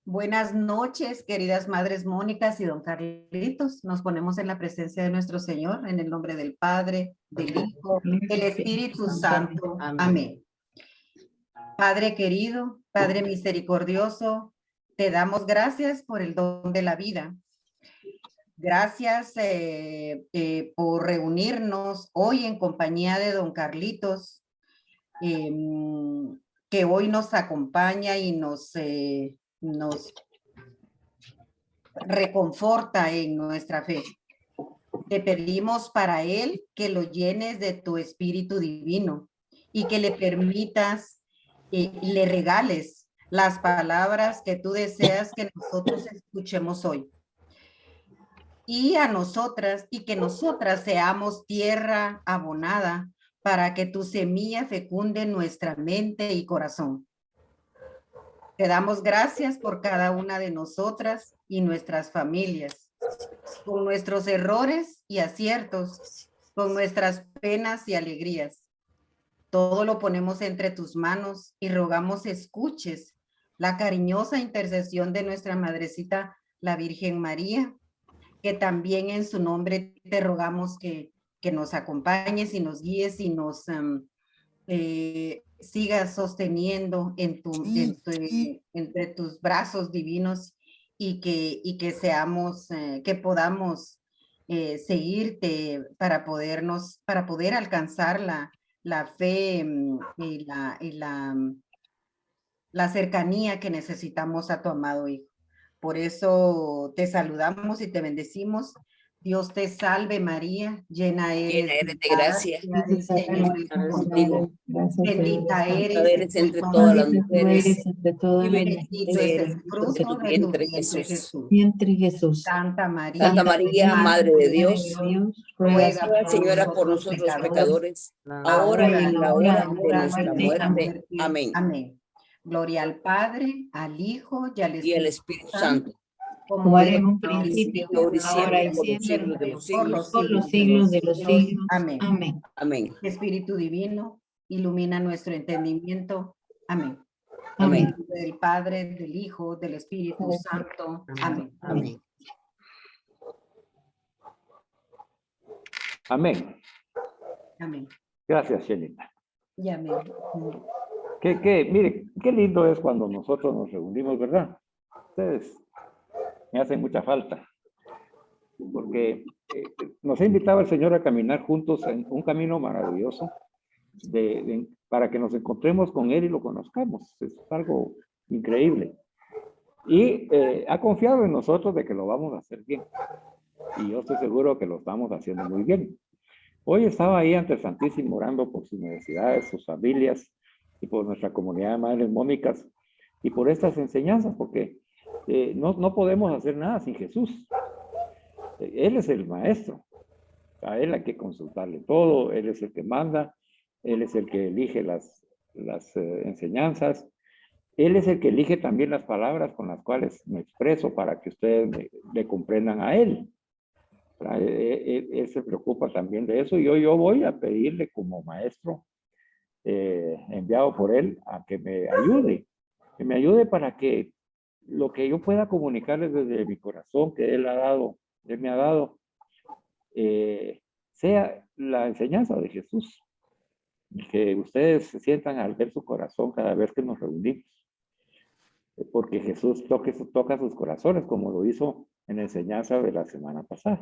Buenas noches, queridas madres Mónicas y don Carlitos. Nos ponemos en la presencia de nuestro Señor, en el nombre del Padre, del Hijo, del Espíritu Santo. Amén. Padre querido, Padre misericordioso, te damos gracias por el don de la vida. Gracias por reunirnos hoy en compañía de don Carlitos, que hoy nos acompaña y nos reconforta en nuestra fe. Te pedimos para él que lo llenes de tu espíritu divino y que le permitas, le regales las palabras que tú deseas que nosotros escuchemos hoy. Y a nosotras, y que nosotras seamos tierra abonada para que tu semilla fecunde nuestra mente y corazón. Te damos gracias por cada una de nosotras y nuestras familias, con nuestros errores y aciertos, con nuestras penas y alegrías. Todo lo ponemos entre tus manos y rogamos escuches la cariñosa intercesión de nuestra Madrecita, la Virgen María, que también en su nombre te rogamos que nos acompañes y nos guíes y nos sigas sosteniendo entre tus brazos divinos y que seamos, que podamos seguirte para poder alcanzar la fe y la cercanía que necesitamos a tu amado Hijo. Por eso te saludamos y te bendecimos. Dios te salve María, llena eres de gracia. el Señor es contigo. Bendita eres entre todas las mujeres y bendito es el fruto de tu vientre, Jesús. Santa María, Madre de Dios, ruega Señora por nosotros pecadores, ahora y en la hora de nuestra muerte. Amén. Amén. Gloria al Padre, al Hijo y al Espíritu Santo, como era en un principio, ahora y siempre, por los siglos de los siglos. Amén. Amén. Amén. Espíritu divino, ilumina nuestro entendimiento. Amén. Amén. En nombre del Padre, del Hijo, del Espíritu Santo. Amén. Amén. Amén. Amén. Gracias, Shelita. Y amén. Mire, qué lindo es cuando nosotros nos reunimos, ¿verdad? Ustedes me hacen mucha falta, porque nos ha invitado el Señor a caminar juntos en un camino maravilloso para que nos encontremos con Él y lo conozcamos. Es algo increíble. Y ha confiado en nosotros de que lo vamos a hacer bien. Y yo estoy seguro que lo estamos haciendo muy bien. Hoy estaba ahí ante el Santísimo orando por sus necesidades, sus familias y por nuestra comunidad de Madres Mónicas y por estas enseñanzas, porque no podemos hacer nada sin Jesús. Él es el maestro. A Él hay que consultarle todo. Él es el que manda. Él es el que elige las enseñanzas. Él es el que elige también las palabras con las cuales me expreso para que ustedes le comprendan a Él. Él se preocupa también de eso y hoy yo voy a pedirle como maestro enviado por Él a que me ayude para que lo que yo pueda comunicarles desde mi corazón que Él me ha dado, sea la enseñanza de Jesús. Y que ustedes se sientan al ver su corazón cada vez que nos reunimos. Porque Jesús toca sus corazones, como lo hizo en la enseñanza de la semana pasada.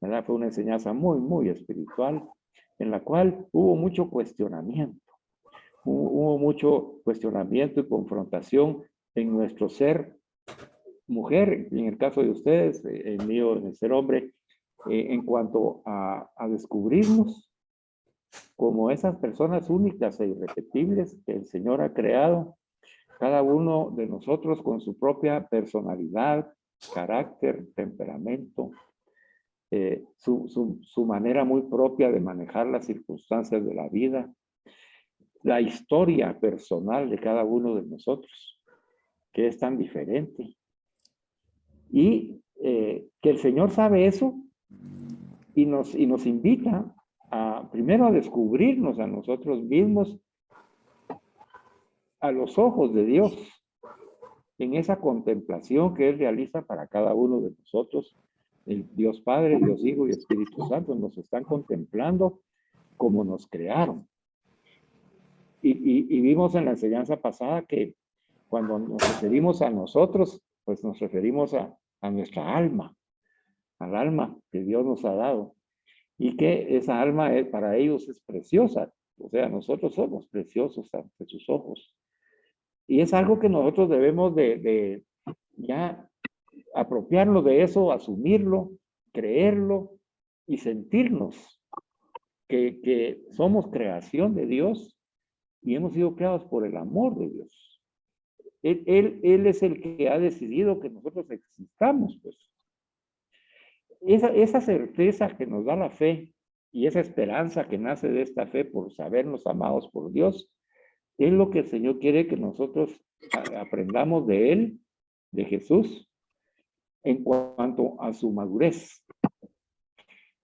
¿Verdad? Fue una enseñanza muy, muy espiritual, en la cual hubo mucho cuestionamiento. Hubo mucho cuestionamiento y confrontación en nuestro ser mujer, y en el caso de ustedes, el mío, en el ser hombre, en cuanto a descubrirnos como esas personas únicas e irrepetibles que el Señor ha creado, cada uno de nosotros con su propia personalidad, carácter, temperamento, su manera muy propia de manejar las circunstancias de la vida, la historia personal de cada uno de nosotros, que es tan diferente. Y que el Señor sabe eso y nos invita primero a descubrirnos a nosotros mismos a los ojos de Dios, en esa contemplación que Él realiza para cada uno de nosotros. El Dios Padre, Dios Hijo y Espíritu Santo nos están contemplando como nos crearon. Y vimos en la enseñanza pasada que cuando nos referimos a nosotros, pues nos referimos a nuestra alma, al alma que Dios nos ha dado. Y que esa alma para ellos es preciosa. O sea, nosotros somos preciosos ante sus ojos. Y es algo que nosotros debemos de ya apropiarnos de eso, asumirlo, creerlo y sentirnos que somos creación de Dios y hemos sido creados por el amor de Dios. Él es el que ha decidido que nosotros existamos, pues. Esa certeza que nos da la fe y esa esperanza que nace de esta fe por sabernos amados por Dios, es lo que el Señor quiere que nosotros aprendamos de Él, de Jesús, en cuanto a su madurez.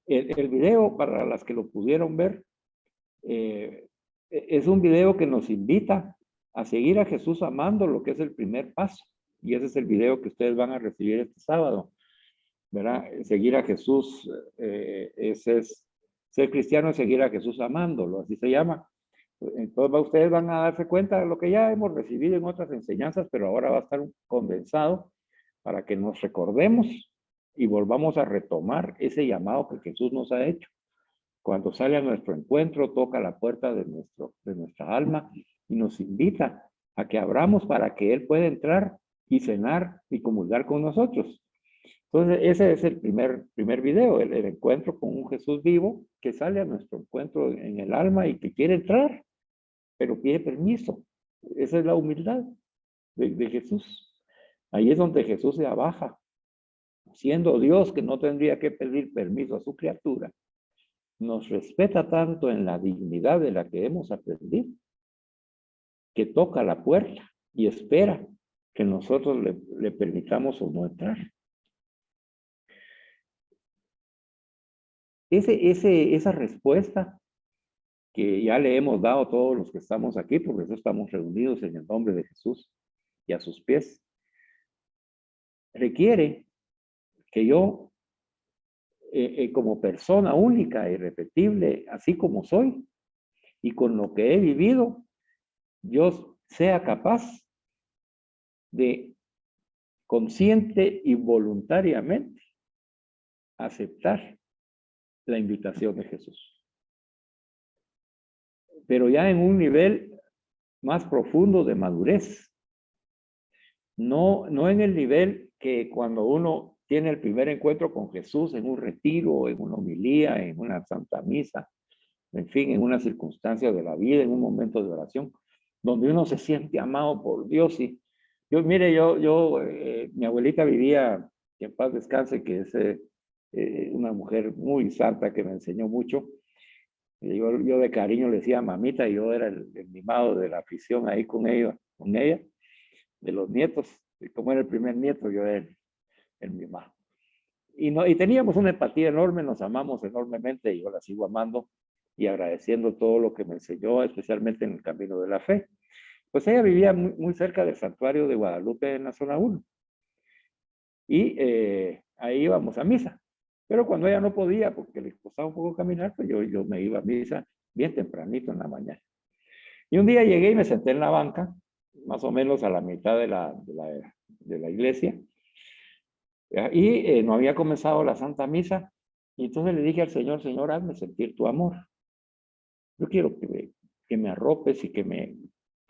El video, para las que lo pudieron ver, es un video que nos invita a seguir a Jesús amando, lo que es el primer paso. Y ese es el video que ustedes van a recibir este sábado, ¿verdad? Seguir a Jesús, ser cristiano es seguir a Jesús amándolo, así se llama. Entonces ustedes van a darse cuenta de lo que ya hemos recibido en otras enseñanzas, pero ahora va a estar condensado para que nos recordemos y volvamos a retomar ese llamado que Jesús nos ha hecho. Cuando sale a nuestro encuentro, toca la puerta de nuestra alma y nos invita a que abramos para que Él pueda entrar y cenar y comulgar con nosotros. Entonces, ese es el primer video, el encuentro con un Jesús vivo que sale a nuestro encuentro en el alma y que quiere entrar, pero pide permiso. Esa es la humildad de Jesús. Ahí es donde Jesús se abaja, siendo Dios que no tendría que pedir permiso a su criatura. Nos respeta tanto en la dignidad de la que hemos aprendido, que toca la puerta y espera que nosotros le permitamos o no entrar. Esa respuesta que ya le hemos dado a todos los que estamos aquí, porque eso estamos reunidos en el nombre de Jesús y a sus pies, requiere que yo, como persona única e irrepetible, así como soy, y con lo que he vivido, yo sea capaz de consciente y voluntariamente aceptar la invitación de Jesús. Pero ya en un nivel más profundo de madurez. No en el nivel que cuando uno tiene el primer encuentro con Jesús en un retiro, en una homilía, en una santa misa, en fin, en una circunstancia de la vida, en un momento de oración, donde uno se siente amado por Dios. Y mire, mi abuelita vivía, que en paz descanse, que es una mujer muy santa que me enseñó mucho. Yo de cariño le decía mamita, y yo era el mimado de la afición ahí con ella, de los nietos. Y como era el primer nieto, yo era el mimado. Y teníamos una empatía enorme, nos amamos enormemente, y yo la sigo amando y agradeciendo todo lo que me enseñó, especialmente en el camino de la fe. Pues ella vivía muy, muy cerca del santuario de Guadalupe en la zona 1. Y ahí íbamos a misa. Pero cuando ella no podía, porque le costaba un poco caminar, pues yo me iba a misa bien tempranito en la mañana. Y un día llegué y me senté en la banca, más o menos a la mitad de la iglesia, y no había comenzado la Santa Misa. Y entonces le dije al Señor, Señor, hazme sentir tu amor. Yo quiero que me arropes y que me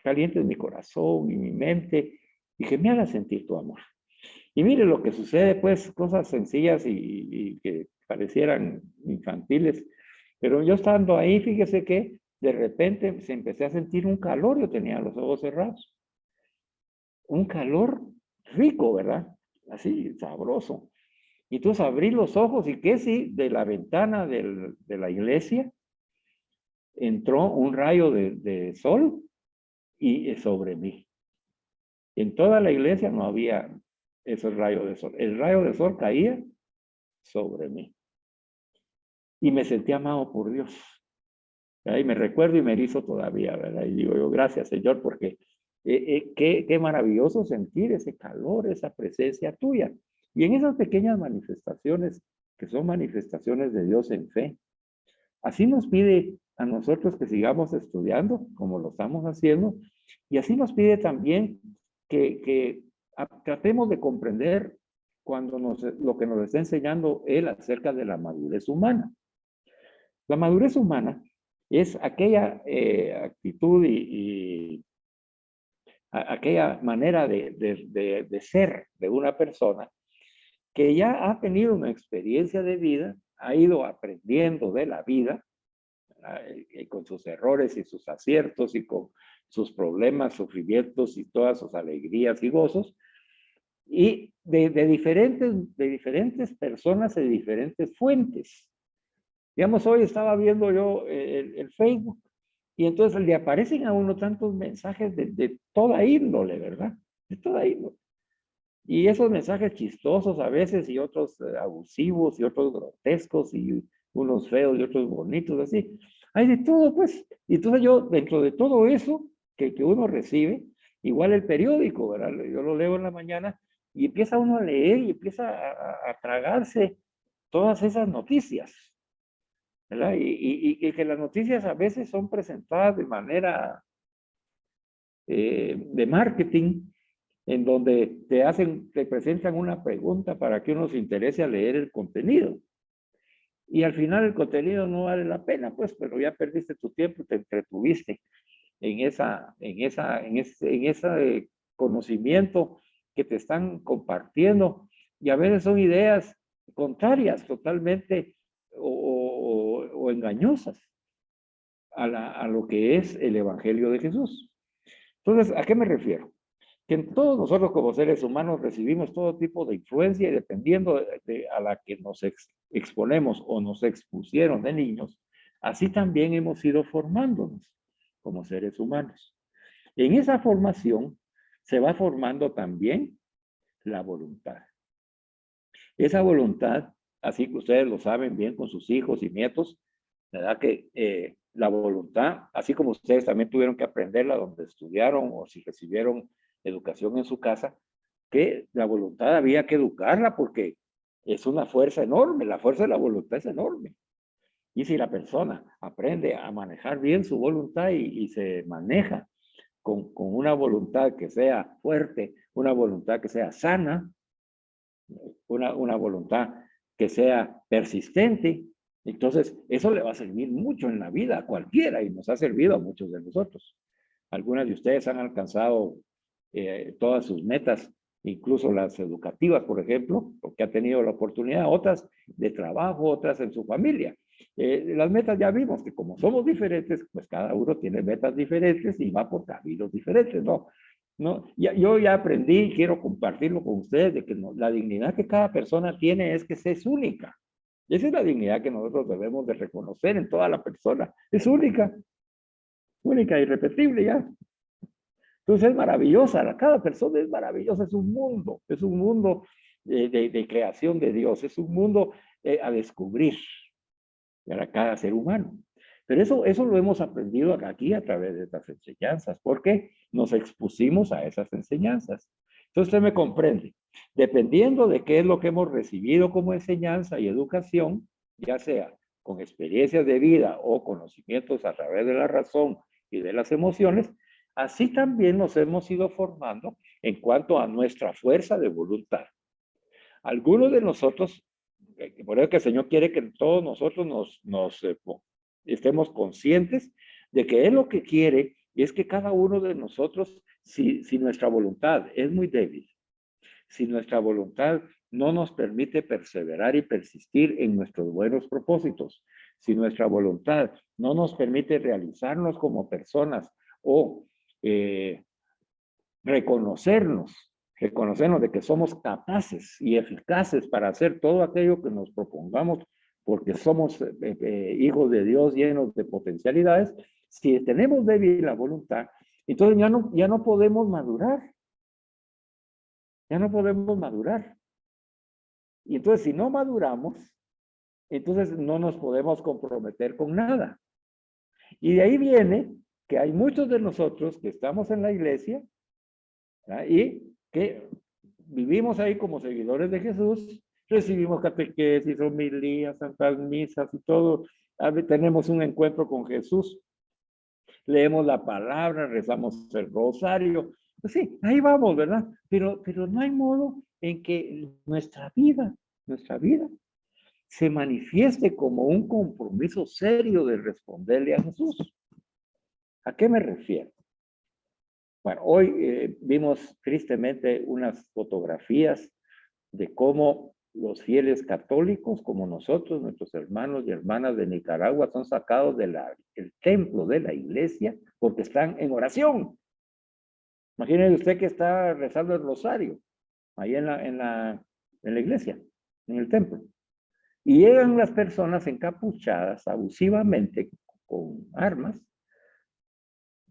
calientes mi corazón y mi mente y que me hagas sentir tu amor. Y mire lo que sucede, pues, cosas sencillas y que parecieran infantiles. Pero yo estando ahí, fíjese que de repente se empecé a sentir un calor, yo tenía los ojos cerrados. Un calor rico, ¿verdad? Así, sabroso. Y entonces abrí los ojos y que sí, de la ventana de la iglesia entró un rayo de sol y sobre mí. En toda la iglesia no había esos rayos de sol. El rayo de sol caía sobre mí. Y me sentí amado por Dios. Y me recuerdo y me erizo todavía, ¿verdad? Y digo yo, gracias, Señor, porque Qué maravilloso sentir ese calor, esa presencia tuya. Y en esas pequeñas manifestaciones, que son manifestaciones de Dios en fe, así nos pide a nosotros que sigamos estudiando, como lo estamos haciendo, y así nos pide también que tratemos de comprender lo que nos está enseñando Él acerca de la madurez humana. La madurez humana es aquella actitud y aquella manera de ser de una persona que ya ha tenido una experiencia de vida, ha ido aprendiendo de la vida, con sus errores y sus aciertos y con sus problemas, sufrimientos y todas sus alegrías y gozos, y de diferentes personas de diferentes fuentes. Digamos, hoy estaba viendo yo el Facebook y entonces le aparecen a uno tantos mensajes de toda índole, ¿verdad? De toda índole. Y esos mensajes chistosos a veces y otros abusivos y otros grotescos y unos feos y otros bonitos, así. Hay de todo, pues. Y entonces yo, dentro de todo eso que uno recibe, igual el periódico, ¿verdad? Yo lo leo en la mañana y empieza uno a leer y empieza a tragarse todas esas noticias, ¿verdad? Y que las noticias a veces son presentadas de manera de marketing, en donde te presentan una pregunta para que uno se interese a leer el contenido. Y al final el contenido no vale la pena, pues, pero ya perdiste tu tiempo, te entretuviste en ese conocimiento que te están compartiendo. Y a veces son ideas contrarias totalmente o engañosas a lo que es el Evangelio de Jesús. Entonces, ¿a qué me refiero? Que todos nosotros como seres humanos recibimos todo tipo de influencia y dependiendo a la que nos exponemos o nos expusieron de niños, así también hemos ido formándonos como seres humanos. En esa formación se va formando también la voluntad. Esa voluntad, así que ustedes lo saben bien con sus hijos y nietos, ¿verdad? Que la voluntad, así como ustedes también tuvieron que aprenderla donde estudiaron o si recibieron educación en su casa, que la voluntad había que educarla porque es una fuerza enorme, la fuerza de la voluntad es enorme. Y si la persona aprende a manejar bien su voluntad y se maneja con una voluntad que sea fuerte, una voluntad que sea sana, una voluntad que sea persistente, entonces eso le va a servir mucho en la vida a cualquiera y nos ha servido a muchos de nosotros. Algunas de ustedes han alcanzado todas sus metas, incluso las educativas, por ejemplo, porque ha tenido la oportunidad, otras de trabajo, otras en su familia. Las metas ya vimos que como somos diferentes, pues cada uno tiene metas diferentes y va por caminos diferentes, ¿no? ¿No? Yo ya aprendí y quiero compartirlo con ustedes de que la dignidad que cada persona tiene es que es única. Esa es la dignidad que nosotros debemos de reconocer en toda la persona. Es única, única, irrepetible ya. Entonces es maravillosa, cada persona es maravillosa, es un mundo de creación de Dios, es un mundo a descubrir para cada ser humano. Pero eso lo hemos aprendido aquí a través de estas enseñanzas, porque nos expusimos a esas enseñanzas. Entonces usted me comprende. Dependiendo de qué es lo que hemos recibido como enseñanza y educación, ya sea con experiencias de vida o conocimientos a través de la razón y de las emociones, así también nos hemos ido formando en cuanto a nuestra fuerza de voluntad. Algunos de nosotros, por eso que el Señor quiere que todos nosotros estemos conscientes de que Él lo que quiere es que cada uno de nosotros, si nuestra voluntad es muy débil, si nuestra voluntad no nos permite perseverar y persistir en nuestros buenos propósitos, si nuestra voluntad no nos permite realizarnos como personas o reconocernos de que somos capaces y eficaces para hacer todo aquello que nos propongamos, porque somos hijos de Dios llenos de potencialidades. Si tenemos débil la voluntad, entonces ya no podemos madurar. Ya no podemos madurar. Y entonces si no maduramos, entonces no nos podemos comprometer con nada. Y de ahí viene que hay muchos de nosotros que estamos en la iglesia ¿verdad? Y que vivimos ahí como seguidores de Jesús, recibimos catequesis, homilías, santas misas y todo. Tenemos un encuentro con Jesús, leemos la palabra, rezamos el rosario. Pues sí, ahí vamos, ¿verdad? Pero no hay modo en que nuestra vida se manifieste como un compromiso serio de responderle a Jesús. ¿A qué me refiero? Bueno, hoy vimos tristemente unas fotografías de cómo los fieles católicos, como nosotros, nuestros hermanos y hermanas de Nicaragua, son sacados del templo de la iglesia porque están en oración. Imagínese usted que está rezando el rosario ahí en la iglesia, en el templo. Y llegan las personas encapuchadas abusivamente con armas,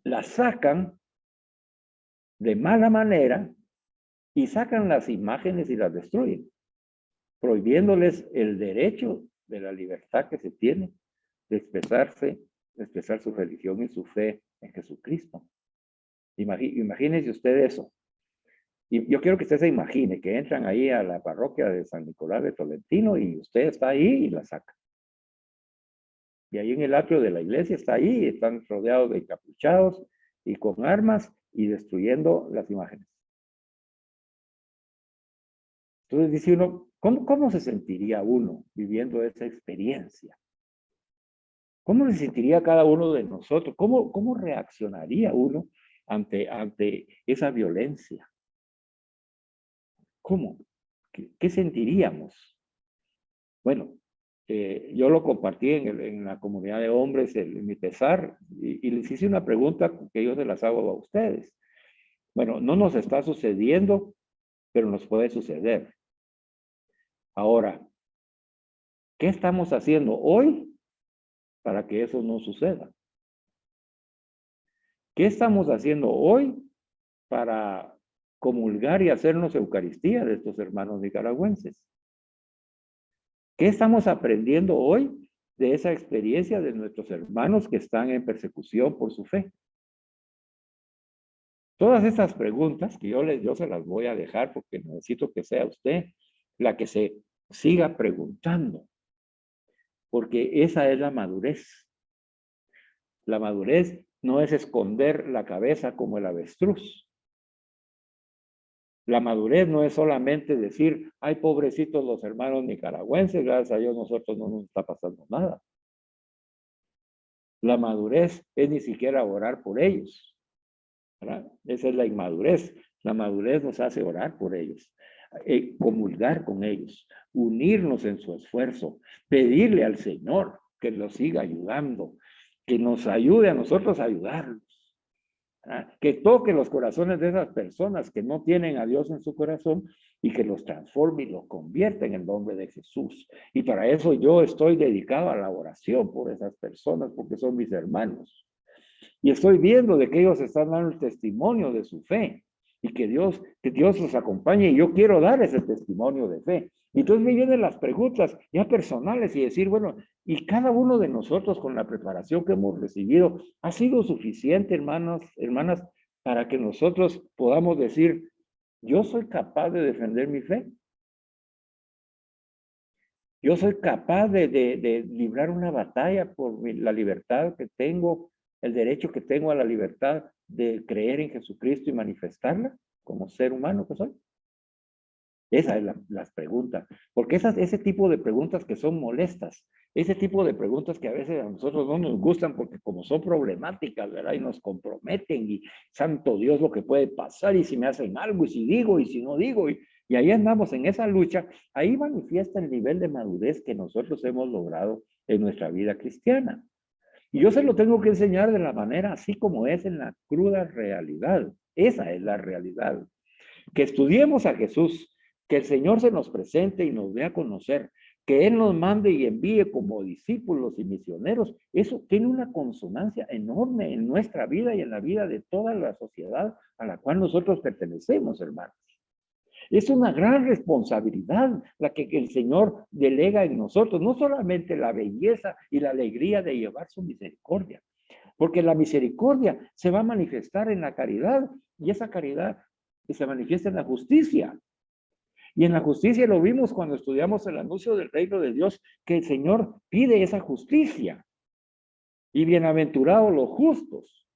las sacan de mala manera y sacan las imágenes y las destruyen, prohibiéndoles el derecho de la libertad que se tiene de expresarse, de expresar su religión y su fe en Jesucristo. Imagínese usted eso. Y yo quiero que usted se imagine que entran ahí a la parroquia de San Nicolás de Tolentino y usted está ahí y la saca. Y ahí en el atrio de la iglesia está ahí, están rodeados de encapuchados y con armas y destruyendo las imágenes. Entonces dice uno, ¿cómo se sentiría uno viviendo esa experiencia? ¿Cómo se sentiría cada uno de nosotros? ¿Cómo reaccionaría uno ante esa violencia? ¿Cómo? ¿Qué sentiríamos? Bueno, yo lo compartí en la comunidad de hombres en mi pesar y les hice una pregunta que yo se las hago a ustedes. Bueno, no nos está sucediendo, pero nos puede suceder. Ahora, ¿qué estamos haciendo hoy para que eso no suceda? ¿Qué estamos haciendo hoy para comulgar y hacernos Eucaristía de estos hermanos nicaragüenses? ¿Qué estamos aprendiendo hoy de esa experiencia de nuestros hermanos que están en persecución por su fe? Todas esas preguntas que yo se las voy a dejar porque necesito que sea usted la que se siga preguntando, porque esa es la madurez. La madurez no es esconder la cabeza como el avestruz. La madurez no es solamente decir, ay, pobrecitos los hermanos nicaragüenses, gracias a Dios nosotros no nos está pasando nada. La madurez es ni siquiera orar por ellos, ¿verdad? Esa es la inmadurez. La madurez nos hace orar por ellos, comulgar con ellos, unirnos en su esfuerzo, pedirle al Señor que los siga ayudando, que nos ayude a nosotros a ayudarlos. Que toque los corazones de esas personas que no tienen a Dios en su corazón y que los transforme y los convierta en el nombre de Jesús. Y para eso yo estoy dedicado a la oración por esas personas porque son mis hermanos. Y estoy viendo de que ellos están dando el testimonio de su fe y que Dios los acompañe y yo quiero dar ese testimonio de fe. Y entonces me vienen las preguntas ya personales y decir, bueno, y cada uno de nosotros con la preparación que hemos recibido, ¿ha sido suficiente, hermanos, hermanas, para que nosotros podamos decir, yo soy capaz de defender mi fe? Yo soy capaz de librar una batalla por la libertad que tengo, el derecho que tengo a la libertad de creer en Jesucristo y manifestarla como ser humano que soy. Esa es las preguntas, porque ese tipo de preguntas que son molestas, ese tipo de preguntas que a veces a nosotros no nos gustan porque como son problemáticas, ¿verdad? Y nos comprometen y santo Dios lo que puede pasar y si me hacen algo y si digo y si no digo y ahí andamos en esa lucha, ahí manifiesta el nivel de madurez que nosotros hemos logrado en nuestra vida cristiana. Y yo se lo tengo que enseñar de la manera así como es en la cruda realidad. Esa es la realidad. Que estudiemos a Jesús, que el Señor se nos presente y nos dé a conocer, que Él nos mande y envíe como discípulos y misioneros, eso tiene una consonancia enorme en nuestra vida y en la vida de toda la sociedad a la cual nosotros pertenecemos, hermanos. Es una gran responsabilidad la que el Señor delega en nosotros, no solamente la belleza y la alegría de llevar su misericordia, porque la misericordia se va a manifestar en la caridad y esa caridad que se manifiesta en la justicia. Y en la justicia lo vimos cuando estudiamos el anuncio del reino de Dios, que el Señor pide esa justicia. Y bienaventurados los justos.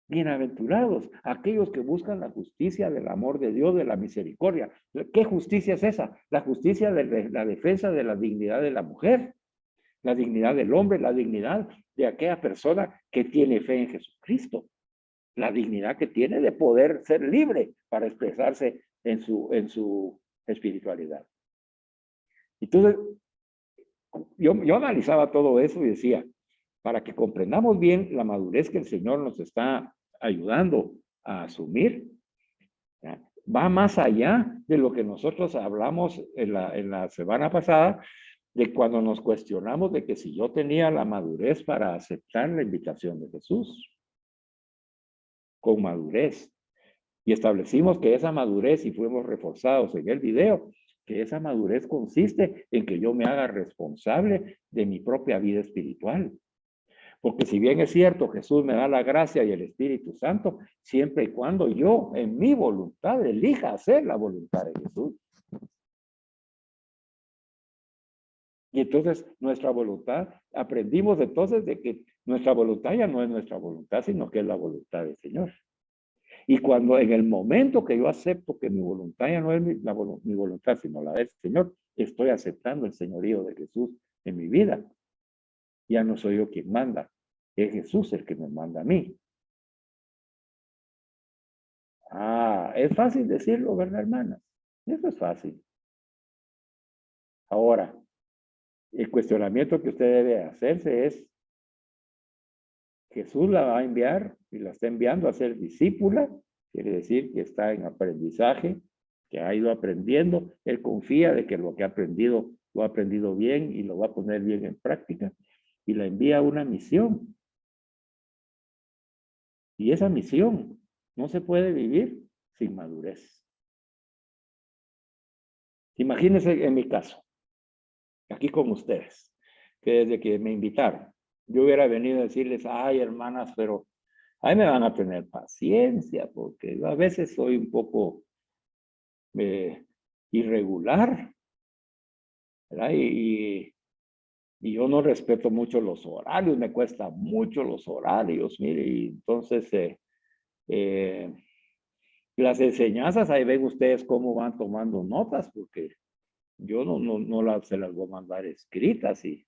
Bienaventurados aquellos que buscan la justicia del amor de Dios, de la misericordia. ¿Qué justicia es esa? La justicia de la defensa de la dignidad de la mujer, la dignidad del hombre, la dignidad de aquella persona que tiene fe en Jesucristo. La dignidad que tiene de poder ser libre para expresarse en su espiritualidad. Entonces, yo analizaba todo eso y decía, para que comprendamos bien la madurez que el Señor nos está ayudando a asumir, ¿ya? Va más allá de lo que nosotros hablamos en la semana pasada, de cuando nos cuestionamos de que si yo tenía la madurez para aceptar la invitación de Jesús. Con madurez. Y establecimos que esa madurez, y fuimos reforzados en el video, que esa madurez consiste en que yo me haga responsable de mi propia vida espiritual. Porque si bien es cierto, Jesús me da la gracia y el Espíritu Santo, siempre y cuando yo en mi voluntad elija hacer la voluntad de Jesús. Y entonces nuestra voluntad, aprendimos entonces de que nuestra voluntad ya no es nuestra voluntad, sino que es la voluntad del Señor. Y cuando en el momento que yo acepto que mi voluntad ya no es mi voluntad, sino la del Señor, estoy aceptando el señorío de Jesús en mi vida. Ya no soy yo quien manda, es Jesús el que me manda a mí. Es fácil decirlo, ¿verdad, hermanas? Eso es fácil. Ahora, el cuestionamiento que usted debe hacerse es, Jesús la va a enviar y la está enviando a ser discípula, quiere decir que está en aprendizaje, que ha ido aprendiendo, él confía de que lo que ha aprendido, lo ha aprendido bien y lo va a poner bien en práctica, y la envía a una misión. Y esa misión no se puede vivir sin madurez. Imagínense en mi caso, aquí con ustedes, que desde que me invitaron, yo hubiera venido a decirles, ay, hermanas, pero ahí me van a tener paciencia, porque yo a veces soy un poco irregular, ¿verdad? Y yo no respeto mucho los horarios, me cuesta mucho los horarios, mire, y entonces las enseñanzas, ahí ven ustedes cómo van tomando notas, porque yo no se las voy a mandar escritas y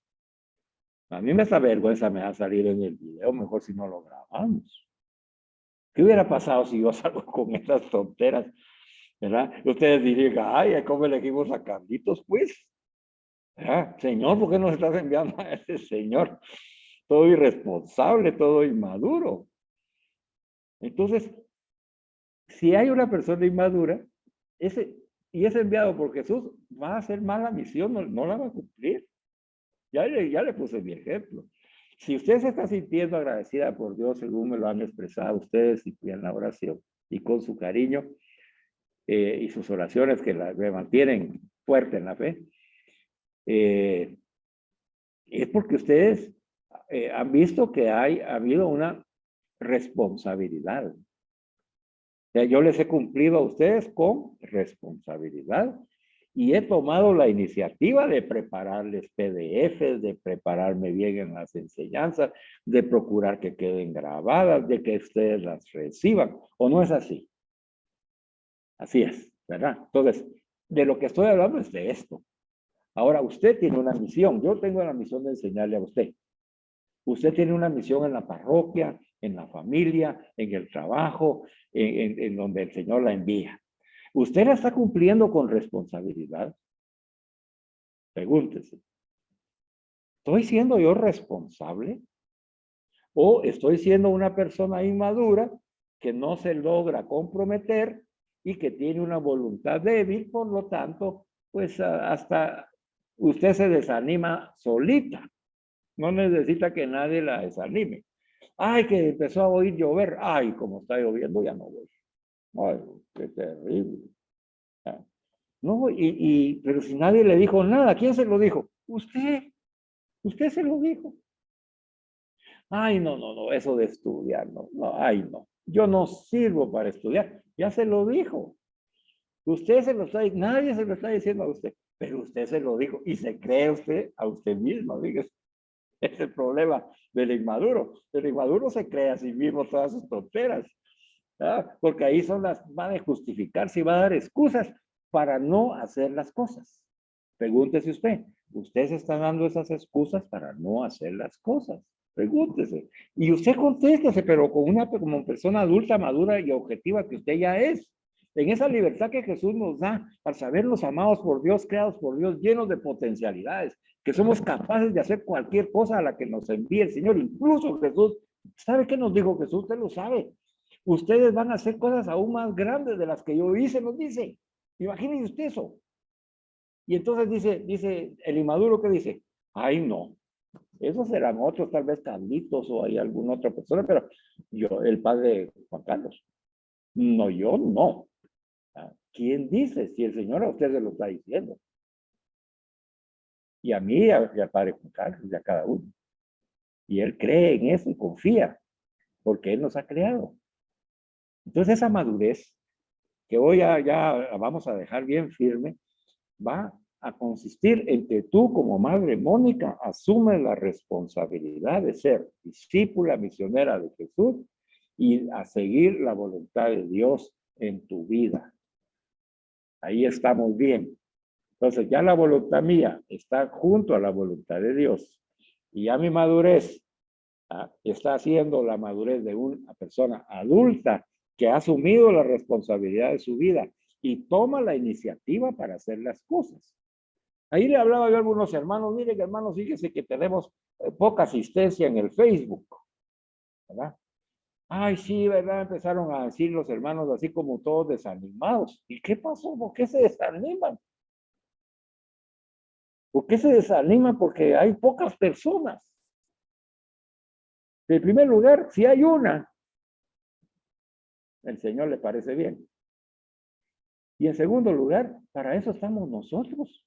a mí esa vergüenza me va a salir en el video, mejor si no lo grabamos. ¿Qué hubiera pasado si yo salgo con estas tonteras? ¿Verdad? Ustedes dirían, ay, ¿cómo elegimos a Carlitos? Pues, ¿verdad? Señor, ¿por qué nos estás enviando a ese señor? Todo irresponsable, todo inmaduro. Entonces, si hay una persona inmadura, y es enviado por Jesús, va a hacer mala misión, no la va a cumplir. Ya le puse mi ejemplo. Si usted se está sintiendo agradecida por Dios, según me lo han expresado ustedes y en la oración, y con su cariño, y sus oraciones que me mantienen fuerte en la fe, es porque ustedes han visto que ha habido una responsabilidad. O sea, yo les he cumplido a ustedes con responsabilidad y he tomado la iniciativa de prepararles PDFs, de prepararme bien en las enseñanzas, de procurar que queden grabadas, de que ustedes las reciban. ¿O no es así? Así es, ¿verdad? Entonces, de lo que estoy hablando es de esto. Ahora, usted tiene una misión. Yo tengo la misión de enseñarle a usted. Usted tiene una misión en la parroquia, en la familia, en el trabajo, en donde el Señor la envía. ¿Usted la está cumpliendo con responsabilidad? Pregúntese. ¿Estoy siendo yo responsable? ¿O estoy siendo una persona inmadura que no se logra comprometer y que tiene una voluntad débil? Por lo tanto, pues hasta usted se desanima solita. No necesita que nadie la desanime. Ay, que empezó a oír llover. Ay, como está lloviendo, ya no voy. Ay, qué terrible. No, pero si nadie le dijo nada, ¿quién se lo dijo? Usted se lo dijo. Ay, no, eso de estudiar, no, ay, no. Yo no sirvo para estudiar. Ya se lo dijo. Usted se lo está diciendo, nadie se lo está diciendo a usted, pero usted se lo dijo y se cree usted a usted mismo. Fíjese, es el problema del inmaduro. El inmaduro se cree a sí mismo todas sus tonteras, ¿verdad? Porque ahí son las, va a justificarse y va a dar excusas para no hacer las cosas. Pregúntese usted se está dando esas excusas para no hacer las cosas. Pregúntese. Y usted contéstese, pero con una como persona adulta, madura y objetiva que usted ya es. En esa libertad que Jesús nos da para sabernos amados por Dios, creados por Dios, llenos de potencialidades, que somos capaces de hacer cualquier cosa a la que nos envíe el Señor. Incluso Jesús, ¿sabe qué nos dijo Jesús? Usted lo sabe. Ustedes van a hacer cosas aún más grandes de las que yo hice, nos dice. Imagínense usted eso. Y entonces dice el inmaduro que dice, ay no, esos serán otros, tal vez Carlitos o hay alguna otra persona, pero yo, el padre Juan Carlos, no, yo no. ¿Quién dice? Si el Señor a usted se lo está diciendo. Y a mí, y al padre Juan Carlos, y a cada uno. Y él cree en eso y confía, porque él nos ha creado. Entonces esa madurez, que hoy ya vamos a dejar bien firme, va a consistir en que tú como madre Mónica asumes la responsabilidad de ser discípula misionera de Jesús y a seguir la voluntad de Dios en tu vida. Ahí estamos bien. Entonces ya la voluntad mía está junto a la voluntad de Dios y ya mi madurez está haciendo la madurez de una persona adulta que ha asumido la responsabilidad de su vida y toma la iniciativa para hacer las cosas. Ahí le hablaba yo a algunos hermanos, miren hermanos, fíjense que tenemos poca asistencia en el Facebook, ¿verdad? Ay, sí, ¿verdad? Empezaron a decir los hermanos así como todos desanimados. ¿Y qué pasó? ¿Por qué se desaniman? ¿Por qué se desaniman? Porque hay pocas personas. En primer lugar, si hay una, el Señor le parece bien. Y en segundo lugar, para eso estamos nosotros.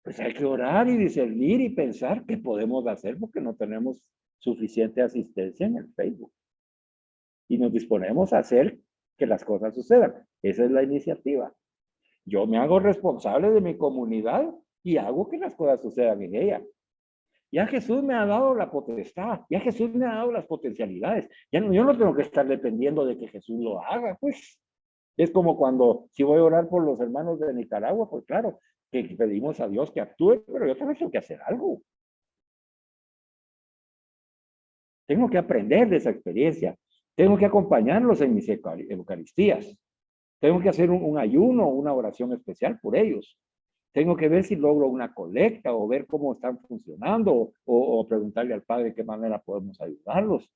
Pues hay que orar y discernir y pensar qué podemos hacer porque no tenemos suficiente asistencia en el Facebook. Y nos disponemos a hacer que las cosas sucedan. Esa es la iniciativa. Yo me hago responsable de mi comunidad y hago que las cosas sucedan en ella. Ya Jesús me ha dado la potestad, ya Jesús me ha dado las potencialidades. Ya no, yo no tengo que estar dependiendo de que Jesús lo haga, pues. Es como cuando, si voy a orar por los hermanos de Nicaragua, pues claro, que pedimos a Dios que actúe, pero yo también tengo que hacer algo. Tengo que aprender de esa experiencia. Tengo que acompañarlos en mis eucaristías. Tengo que hacer un ayuno, una oración especial por ellos. Tengo que ver si logro una colecta o ver cómo están funcionando o preguntarle al Padre de qué manera podemos ayudarlos.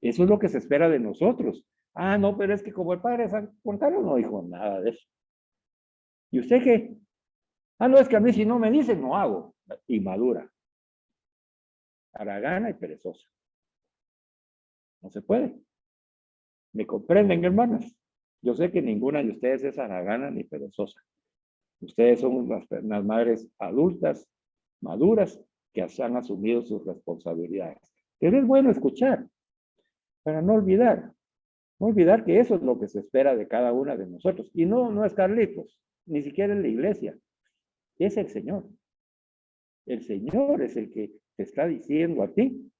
Eso es lo que se espera de nosotros. Ah, no, pero es que como el Padre San Juan Carlos no dijo nada de eso. ¿Y usted qué? Ah, no, es que a mí si no me dicen, no hago. Inmadura. Haragana y perezosa. No se puede. ¿Me comprenden, hermanas? Yo sé que ninguna de ustedes es haragana ni perezosa. Ustedes son las madres adultas, maduras, que han asumido sus responsabilidades. Pero es bueno escuchar, para no olvidar. No olvidar que eso es lo que se espera de cada una de nosotros. Y no es Carlitos, ni siquiera en la iglesia. Es el Señor. El Señor es el que te está diciendo a ti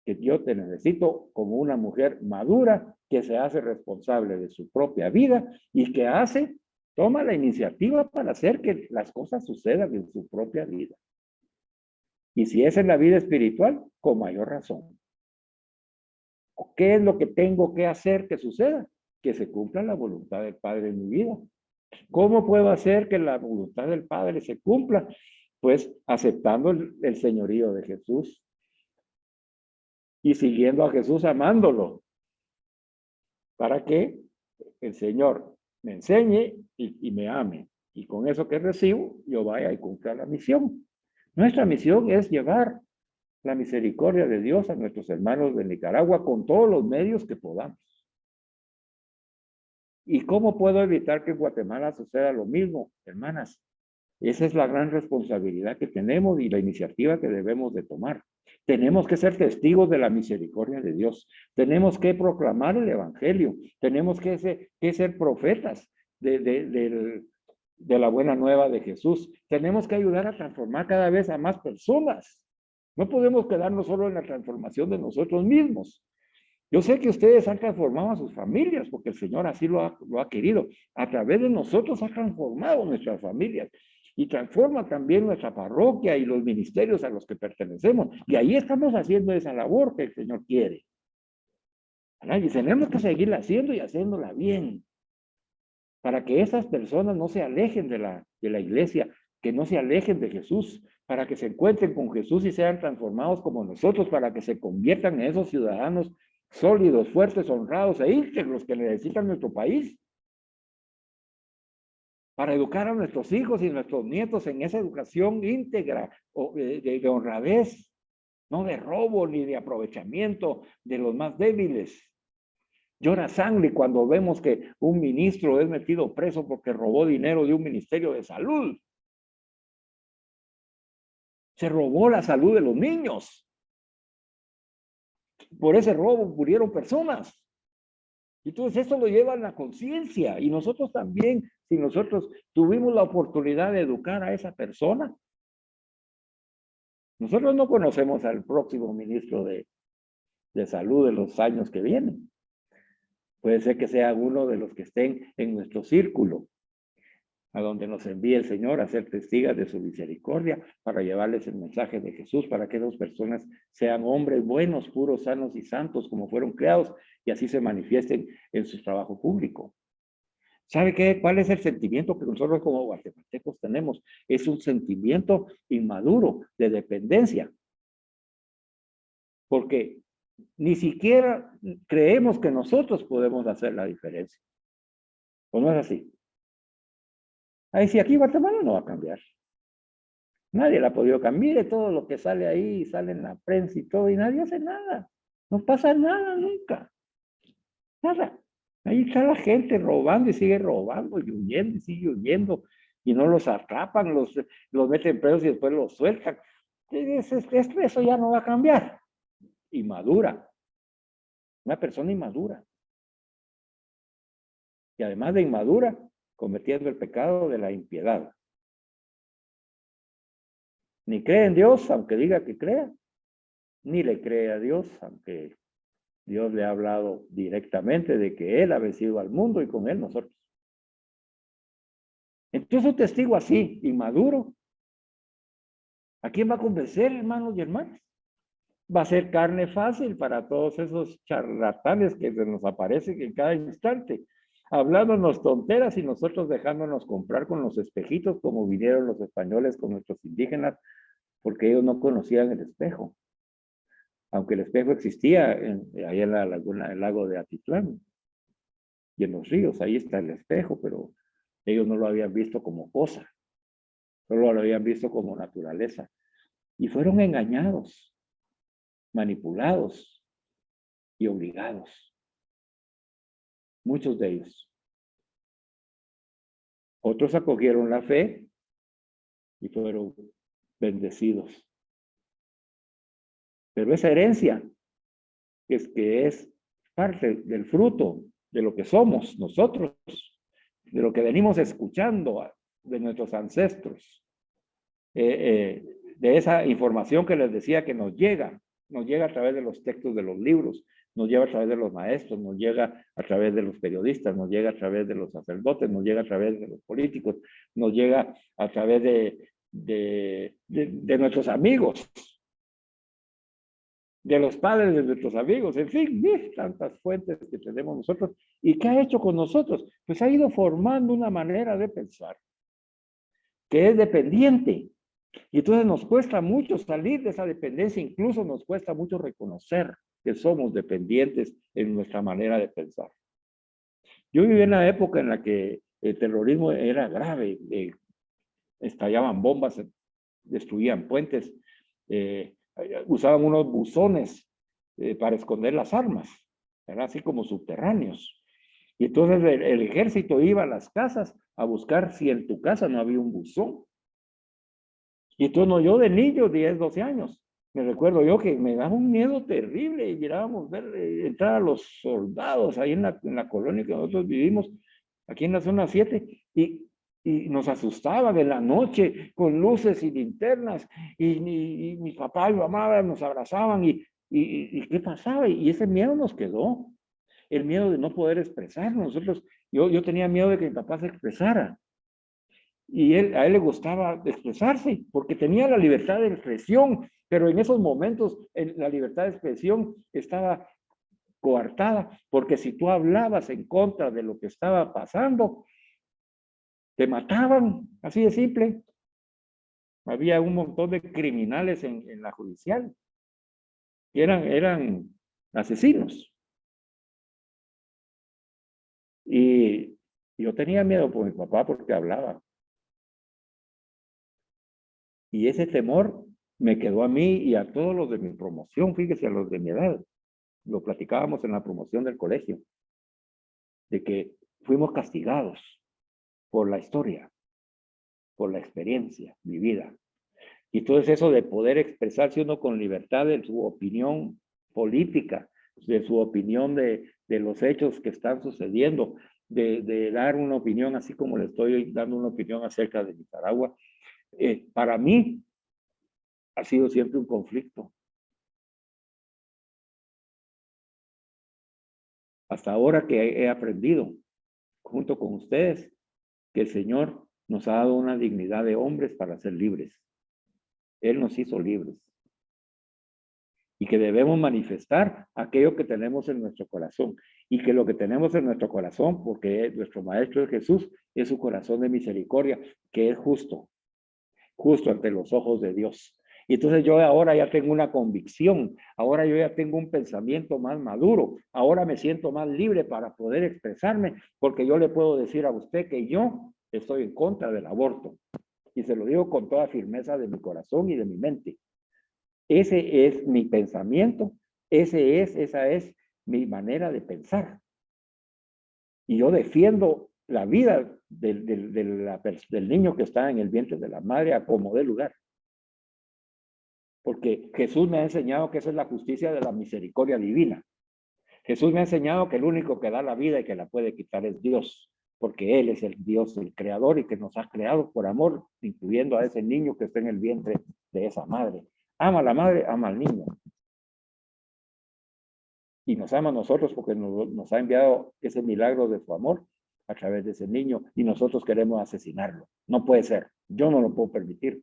que yo te necesito como una mujer madura que se hace responsable de su propia vida y que toma la iniciativa para hacer que las cosas sucedan en su propia vida. Y si es en la vida espiritual, con mayor razón. ¿Qué es lo que tengo que hacer que suceda? Que se cumpla la voluntad del Padre en mi vida. ¿Cómo puedo hacer que la voluntad del Padre se cumpla? Pues aceptando el señorío de Jesús y siguiendo a Jesús, amándolo, para que el Señor me enseñe y me ame. Y con eso que recibo, yo vaya y cumpla la misión. Nuestra misión es llevar la misericordia de Dios a nuestros hermanos de Nicaragua con todos los medios que podamos. ¿Y cómo puedo evitar que en Guatemala suceda lo mismo, hermanas? Esa es la gran responsabilidad que tenemos y la iniciativa que debemos de tomar. Tenemos que ser testigos de la misericordia de Dios. Tenemos que proclamar el evangelio. Tenemos que ser profetas de la buena nueva de Jesús. Tenemos que ayudar a transformar cada vez a más personas. No podemos quedarnos solo en la transformación de nosotros mismos. Yo sé que ustedes han transformado a sus familias porque el Señor así lo ha querido. A través de nosotros ha transformado nuestras familias y transforma también nuestra parroquia y los ministerios a los que pertenecemos. Y ahí estamos haciendo esa labor que el Señor quiere. Y tenemos que seguirla haciendo y haciéndola bien, para que esas personas no se alejen de la iglesia, que no se alejen de Jesús, para que se encuentren con Jesús y sean transformados como nosotros, para que se conviertan en esos ciudadanos sólidos, fuertes, honrados e íntegros que necesitan nuestro país, para educar a nuestros hijos y nuestros nietos en esa educación íntegra, de honradez, no de robo ni de aprovechamiento de los más débiles. Llora sangre cuando vemos que un ministro es metido preso porque robó dinero de un ministerio de salud. Se robó la salud de los niños. Por ese robo murieron personas. Entonces esto lo lleva a la conciencia. Y nosotros también, si nosotros tuvimos la oportunidad de educar a esa persona, nosotros no conocemos al próximo ministro de salud de los años que vienen. Puede ser que sea uno de los que estén en nuestro círculo, a donde nos envíe el Señor a ser testigos de su misericordia, para llevarles el mensaje de Jesús, para que esas personas sean hombres buenos, puros, sanos y santos, como fueron creados, y así se manifiesten en su trabajo público. ¿Sabe qué? ¿Cuál es el sentimiento que nosotros como guatemaltecos tenemos? Es un sentimiento inmaduro de dependencia. Porque ni siquiera creemos que nosotros podemos hacer la diferencia. ¿O no es así? Ahí sí, aquí Guatemala no va a cambiar. Nadie la ha podido cambiar. Mire todo lo que sale ahí, sale en la prensa y todo, y nadie hace nada. No pasa nada nunca. Nada. Ahí está la gente robando y sigue robando y huyendo y sigue huyendo. Y no los atrapan, los meten presos y después los sueltan. Eso ya no va a cambiar. Inmadura. Una persona inmadura. Y además de inmadura, cometiendo el pecado de la impiedad. Ni cree en Dios, aunque diga que crea, ni le cree a Dios, aunque Dios le ha hablado directamente de que Él ha vencido al mundo y con Él nosotros. Entonces un testigo así, inmaduro, ¿a quién va a convencer, hermanos y hermanas? Va a ser carne fácil para todos esos charlatanes que se nos aparecen en cada instante, hablándonos tonteras y nosotros dejándonos comprar con los espejitos, como vinieron los españoles con nuestros indígenas, porque ellos no conocían el espejo. Aunque el espejo existía ahí en la laguna, el lago de Atitlán, y en los ríos, ahí está el espejo, pero ellos no lo habían visto como cosa, solo lo habían visto como naturaleza. Y fueron engañados, manipulados y obligados. Muchos de ellos. Otros acogieron la fe y fueron bendecidos. Pero esa herencia que es parte del fruto de lo que somos nosotros, de lo que venimos escuchando de nuestros ancestros, de esa información que les decía que nos llega a través de los textos de los libros, nos llega a través de los maestros, nos llega a través de los periodistas, nos llega a través de los sacerdotes, nos llega a través de los políticos, nos llega a través de nuestros amigos, de los padres de nuestros amigos, en fin, tantas fuentes que tenemos nosotros. ¿Y qué ha hecho con nosotros? Pues ha ido formando una manera de pensar que es dependiente. Y entonces nos cuesta mucho salir de esa dependencia, incluso nos cuesta mucho reconocer que somos dependientes en nuestra manera de pensar. Yo viví en una época en la que el terrorismo era grave, estallaban bombas, destruían puentes, usaban unos buzones para esconder las armas, eran así como subterráneos. Y entonces el ejército iba a las casas a buscar si en tu casa no había un buzón Y entonces no, yo de niño, 10, 12 años, me recuerdo yo que me daba un miedo terrible y mirábamos ver entrar a los soldados ahí en la colonia que nosotros vivimos, aquí en la zona 7, y nos asustaban en la noche con luces y linternas, y mi papá y mamá nos abrazaban, y ¿qué pasaba? Y ese miedo nos quedó, el miedo de no poder expresarnos. Nosotros, yo tenía miedo de que mi papá se expresara. Y a él le gustaba expresarse porque tenía la libertad de expresión, pero en esos momentos la libertad de expresión estaba coartada, porque si tú hablabas en contra de lo que estaba pasando, te mataban, así de simple. Había un montón de criminales en la judicial, que eran asesinos. Y yo tenía miedo por mi papá porque hablaba. Y ese temor me quedó a mí y a todos los de mi promoción, fíjese, a los de mi edad. Lo platicábamos en la promoción del colegio, de que fuimos castigados por la historia, por la experiencia vivida. Y todo eso de poder expresarse uno con libertad de su opinión política, de su opinión de los hechos que están sucediendo, de dar una opinión así como le estoy dando una opinión acerca de Nicaragua, para mí ha sido siempre un conflicto. Hasta ahora que he aprendido, junto con ustedes, que el Señor nos ha dado una dignidad de hombres para ser libres. Él nos hizo libres. Y que debemos manifestar aquello que tenemos en nuestro corazón. Y que lo que tenemos en nuestro corazón, porque nuestro Maestro Jesús es su corazón de misericordia, que es justo ante los ojos de Dios. Y entonces yo ahora ya tengo una convicción, ahora yo ya tengo un pensamiento más maduro, ahora me siento más libre para poder expresarme, porque yo le puedo decir a usted que yo estoy en contra del aborto. Y se lo digo con toda firmeza de mi corazón y de mi mente. Ese es mi pensamiento, esa es mi manera de pensar. Y yo defiendo la vida del niño que está en el vientre de la madre a como dé lugar. Porque Jesús me ha enseñado que esa es la justicia de la misericordia divina. Jesús me ha enseñado que el único que da la vida y que la puede quitar es Dios, porque Él es el Dios, el creador, y que nos ha creado por amor, incluyendo a ese niño que está en el vientre de esa madre. Ama a la madre, ama al niño. Y nos ama a nosotros porque nos ha enviado ese milagro de su amor a través de ese niño, y nosotros queremos asesinarlo. No puede ser. Yo no lo puedo permitir.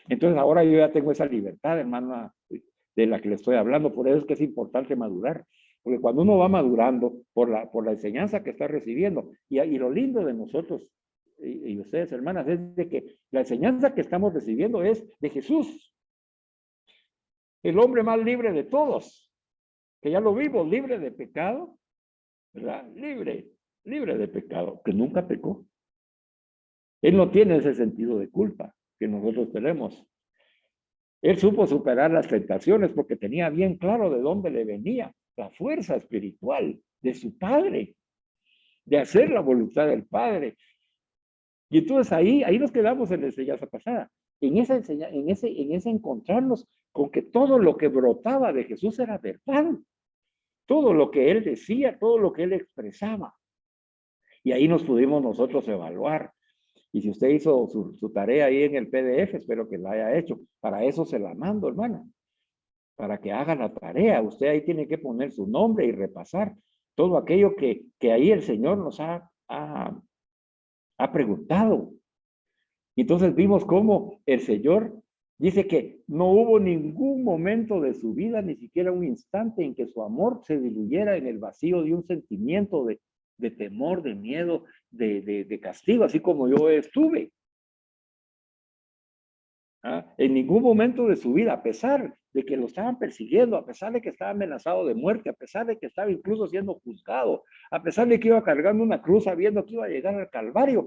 Entonces ahora yo ya tengo esa libertad, hermana, de la que le estoy hablando. Por eso es que es importante madurar. Porque cuando uno va madurando por la enseñanza que está recibiendo, y lo lindo de nosotros y ustedes, hermanas, es de que la enseñanza que estamos recibiendo es de Jesús, el hombre más libre de todos, que ya lo vimos, libre de pecado, ¿verdad? Libre de pecado, que nunca pecó. Él no tiene ese sentido de culpa que nosotros tenemos. Él supo superar las tentaciones porque tenía bien claro de dónde le venía la fuerza espiritual de su Padre, de hacer la voluntad del Padre. Y entonces ahí nos quedamos en la enseñanza pasada, en ese encontrarnos con que todo lo que brotaba de Jesús era verdad, todo lo que Él decía, todo lo que Él expresaba. Y ahí nos pudimos nosotros evaluar. Y si usted hizo su tarea ahí en el PDF, espero que la haya hecho. Para eso se la mando, hermana. Para que haga la tarea. Usted ahí tiene que poner su nombre y repasar todo aquello que ahí el Señor nos ha preguntado. Entonces vimos cómo el Señor dice que no hubo ningún momento de su vida, ni siquiera un instante en que su amor se diluyera en el vacío de un sentimiento de temor, de miedo, de castigo, así como yo estuve. En ningún momento de su vida, a pesar de que lo estaban persiguiendo, a pesar de que estaba amenazado de muerte, a pesar de que estaba incluso siendo juzgado, a pesar de que iba cargando una cruz sabiendo que iba a llegar al Calvario,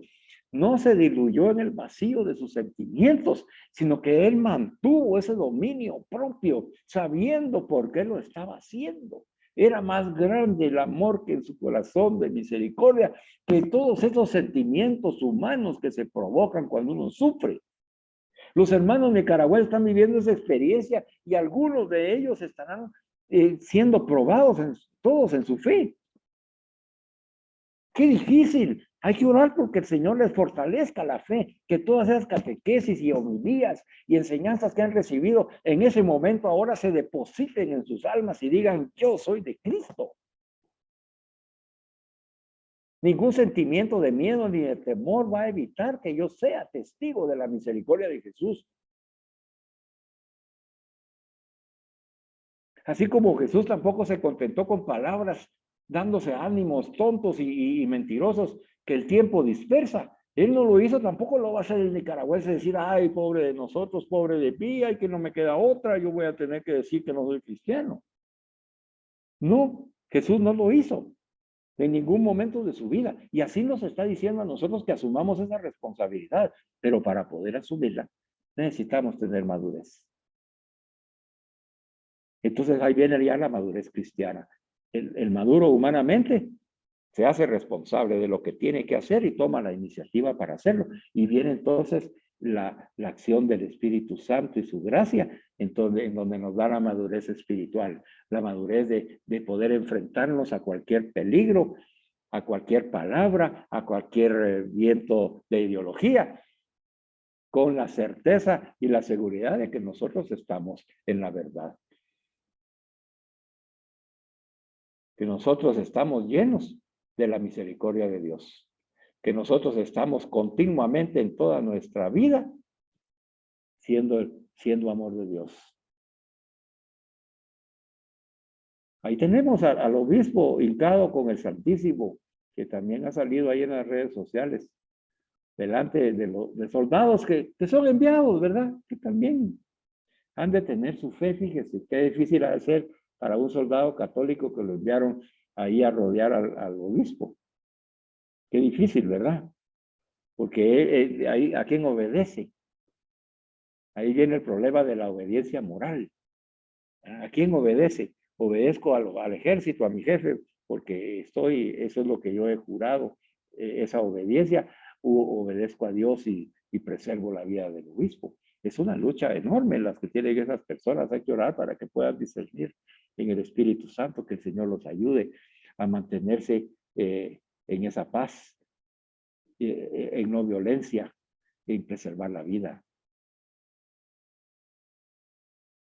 no se diluyó en el vacío de sus sentimientos, sino que él mantuvo ese dominio propio, sabiendo por qué lo estaba haciendo. Era más grande el amor que en su corazón de misericordia que todos esos sentimientos humanos que se provocan cuando uno sufre. Los hermanos nicaragüenses están viviendo esa experiencia y algunos de ellos estarán siendo probados todos en su fe. Qué difícil. Hay que orar porque el Señor les fortalezca la fe, que todas esas catequesis y homilías y enseñanzas que han recibido en ese momento ahora se depositen en sus almas y digan, yo soy de Cristo. Ningún sentimiento de miedo ni de temor va a evitar que yo sea testigo de la misericordia de Jesús. Así como Jesús tampoco se contentó con palabras dándose ánimos tontos y mentirosos que el tiempo dispersa. Él no lo hizo, tampoco lo va a hacer el nicaragüense, decir, ay, pobre de nosotros, pobre de mí, ay, que no me queda otra, yo voy a tener que decir que no soy cristiano. No, Jesús no lo hizo en ningún momento de su vida. Y así nos está diciendo a nosotros que asumamos esa responsabilidad, pero para poder asumirla necesitamos tener madurez. Entonces ahí viene ya la madurez cristiana. El maduro humanamente se hace responsable de lo que tiene que hacer y toma la iniciativa para hacerlo. Y viene entonces la acción del Espíritu Santo y su gracia, en donde nos da la madurez espiritual, la madurez de poder enfrentarnos a cualquier peligro, a cualquier palabra, a cualquier viento de ideología, con la certeza y la seguridad de que nosotros estamos en la verdad. Que nosotros estamos llenos de la misericordia de Dios, que nosotros estamos continuamente en toda nuestra vida siendo amor de Dios. Ahí tenemos al obispo hincado con el Santísimo, que también ha salido ahí en las redes sociales, delante de soldados que son enviados, ¿verdad? Que también han de tener su fe. Fíjese qué difícil ha de ser para un soldado católico que lo enviaron ahí a rodear al obispo. Qué difícil, ¿verdad? Porque ahí, ¿a quién obedece? Ahí viene el problema de la obediencia moral. ¿A quién obedece? Obedezco al ejército, a mi jefe, porque eso es lo que yo he jurado, esa obediencia, o obedezco a Dios y preservo la vida del obispo. Es una lucha enorme las que tienen esas personas. Hay que orar para que puedan discernir en el Espíritu Santo, que el Señor los ayude a mantenerse en esa paz, en no violencia, en preservar la vida.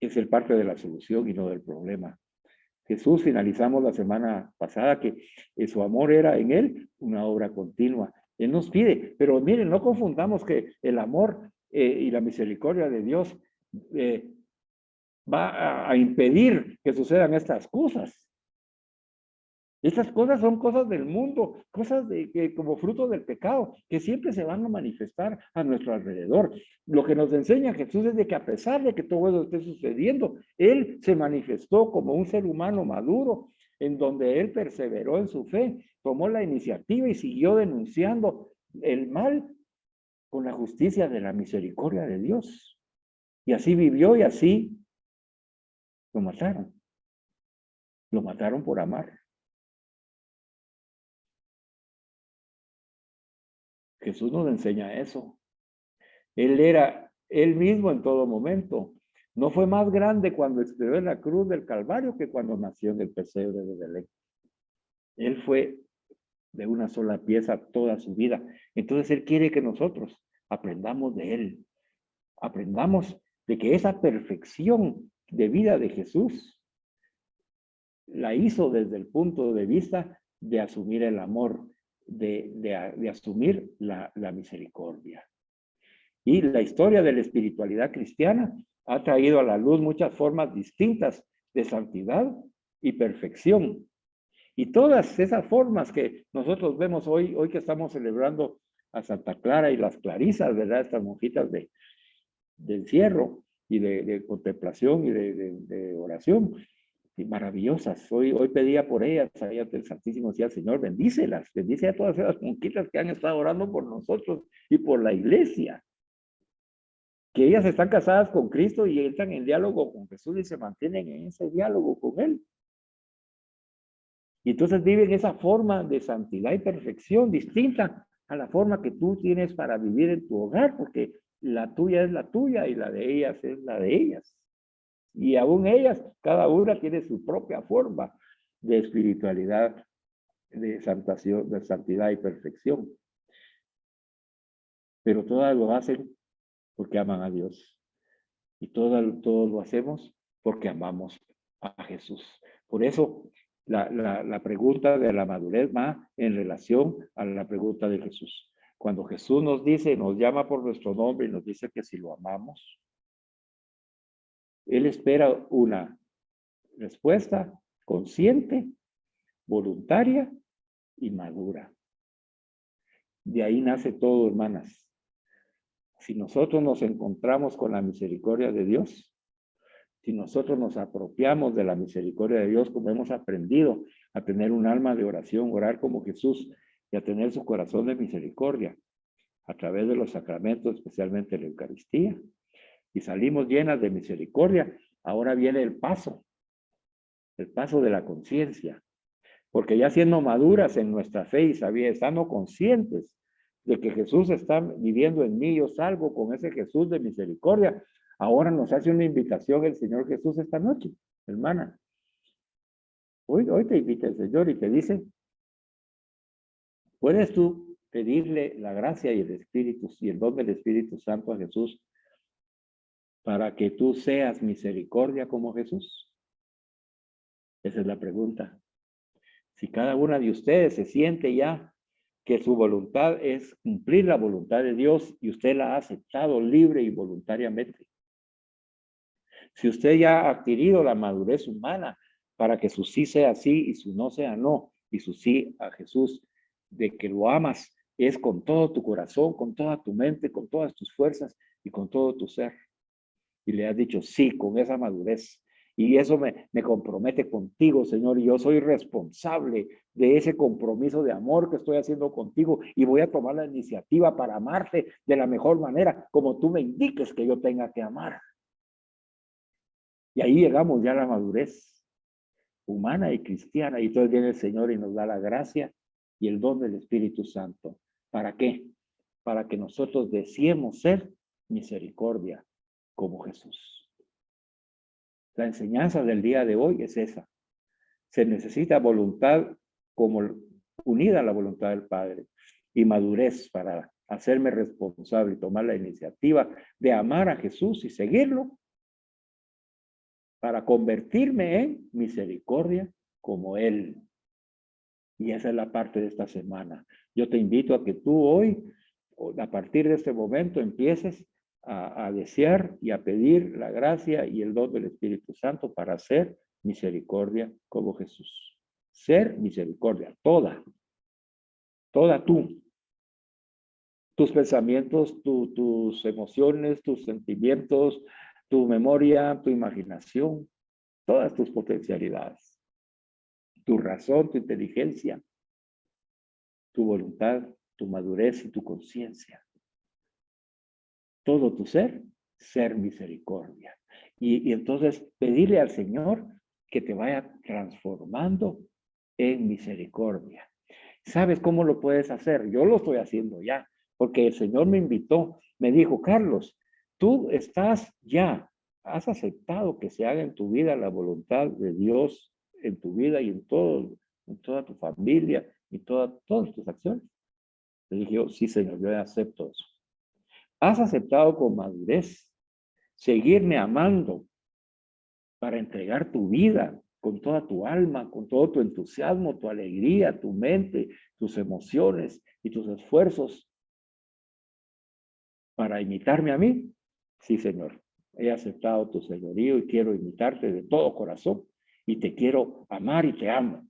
Es el parte de la solución y no del problema. Jesús, finalizamos la semana pasada que su amor era en él una obra continua. Él nos pide, pero miren, no confundamos que el amor y la misericordia de Dios va a impedir que sucedan estas cosas. Estas cosas son cosas del mundo, cosas como fruto del pecado, que siempre se van a manifestar a nuestro alrededor. Lo que nos enseña Jesús es de que a pesar de que todo eso esté sucediendo, Él se manifestó como un ser humano maduro, en donde Él perseveró en su fe, tomó la iniciativa y siguió denunciando el mal con la justicia de la misericordia de Dios. Y así vivió y así lo mataron. Lo mataron por amar. Jesús nos enseña eso. Él era él mismo en todo momento. No fue más grande cuando expiró en la cruz del Calvario que cuando nació en el pesebre de Belén. Él fue de una sola pieza toda su vida. Entonces Él quiere que nosotros aprendamos de Él. Aprendamos de que esa perfección de vida de Jesús la hizo desde el punto de vista de asumir el amor, de asumir la misericordia. Y la historia de la espiritualidad cristiana ha traído a la luz muchas formas distintas de santidad y perfección. Y todas esas formas que nosotros vemos hoy que estamos celebrando a Santa Clara y las clarisas, ¿verdad? Estas monjitas de encierro y de contemplación y de oración, y maravillosas. Hoy pedía por ellas, ahí ante el Santísimo, decía, Señor, bendícelas, bendice a todas esas monjitas que han estado orando por nosotros y por la iglesia. Que ellas están casadas con Cristo y entran en diálogo con Jesús y se mantienen en ese diálogo con Él. Y entonces viven esa forma de santidad y perfección distinta a la forma que tú tienes para vivir en tu hogar, porque la tuya es la tuya y la de ellas es la de ellas. Y aún ellas, cada una tiene su propia forma de espiritualidad, de santidad y perfección. Pero todas lo hacen porque aman a Dios. Y todos lo hacemos porque amamos a Jesús. Por eso la pregunta de la madurez va en relación a la pregunta de Jesús. Cuando Jesús nos dice, nos llama por nuestro nombre y nos dice que si lo amamos, Él espera una respuesta consciente, voluntaria y madura. De ahí nace todo, hermanas. Si nosotros nos encontramos con la misericordia de Dios, si nosotros nos apropiamos de la misericordia de Dios, como hemos aprendido a tener un alma de oración, orar como Jesús y a tener su corazón de misericordia a través de los sacramentos, especialmente la Eucaristía, y salimos llenas de misericordia, ahora viene el paso de la conciencia, porque ya siendo maduras en nuestra fe y estando conscientes de que Jesús está viviendo en mí, yo salgo con ese Jesús de misericordia. Ahora nos hace una invitación el Señor Jesús esta noche, hermana. Hoy te invita el Señor y te dice, ¿puedes tú pedirle la gracia y el Espíritu y el don del Espíritu Santo a Jesús para que tú seas misericordia como Jesús? Esa es la pregunta. Si cada una de ustedes se siente ya que su voluntad es cumplir la voluntad de Dios y usted la ha aceptado libre y voluntariamente. Si usted ya ha adquirido la madurez humana para que su sí sea sí y su no sea no, y su sí a Jesús, de que lo amas, es con todo tu corazón, con toda tu mente, con todas tus fuerzas y con todo tu ser. Y le has dicho sí con esa madurez. Y eso me compromete contigo, Señor, y yo soy responsable de ese compromiso de amor que estoy haciendo contigo y voy a tomar la iniciativa para amarte de la mejor manera, como tú me indiques que yo tenga que amar. Y ahí llegamos ya a la madurez humana y cristiana, y entonces viene el Señor y nos da la gracia y el don del Espíritu Santo. ¿Para qué? Para que nosotros deseemos ser misericordia como Jesús. La enseñanza del día de hoy es esa. Se necesita voluntad como unida a la voluntad del Padre y madurez para hacerme responsable y tomar la iniciativa de amar a Jesús y seguirlo para convertirme en misericordia como Él. Y esa es la parte de esta semana. Yo te invito a que tú hoy, a partir de este momento, empieces a desear y a pedir la gracia y el don del Espíritu Santo para hacer misericordia como Jesús. Ser misericordia, toda tú. Tus pensamientos, tus emociones, tus sentimientos, tu memoria, tu imaginación, todas tus potencialidades, tu razón, tu inteligencia, tu voluntad, tu madurez y tu conciencia. Todo tu ser misericordia. Y entonces pedirle al Señor que te vaya transformando en misericordia. ¿Sabes cómo lo puedes hacer? Yo lo estoy haciendo ya, porque el Señor me invitó, me dijo, Carlos, tú has aceptado que se haga en tu vida la voluntad de Dios en tu vida y en toda tu familia y todas tus acciones. Le dije, sí, Señor, yo acepto eso. Has aceptado con madurez seguirme amando para entregar tu vida con toda tu alma, con todo tu entusiasmo, tu alegría, tu mente, tus emociones y tus esfuerzos para imitarme a mí. Sí, Señor, he aceptado tu señorío y quiero imitarte de todo corazón y te quiero amar y te amo.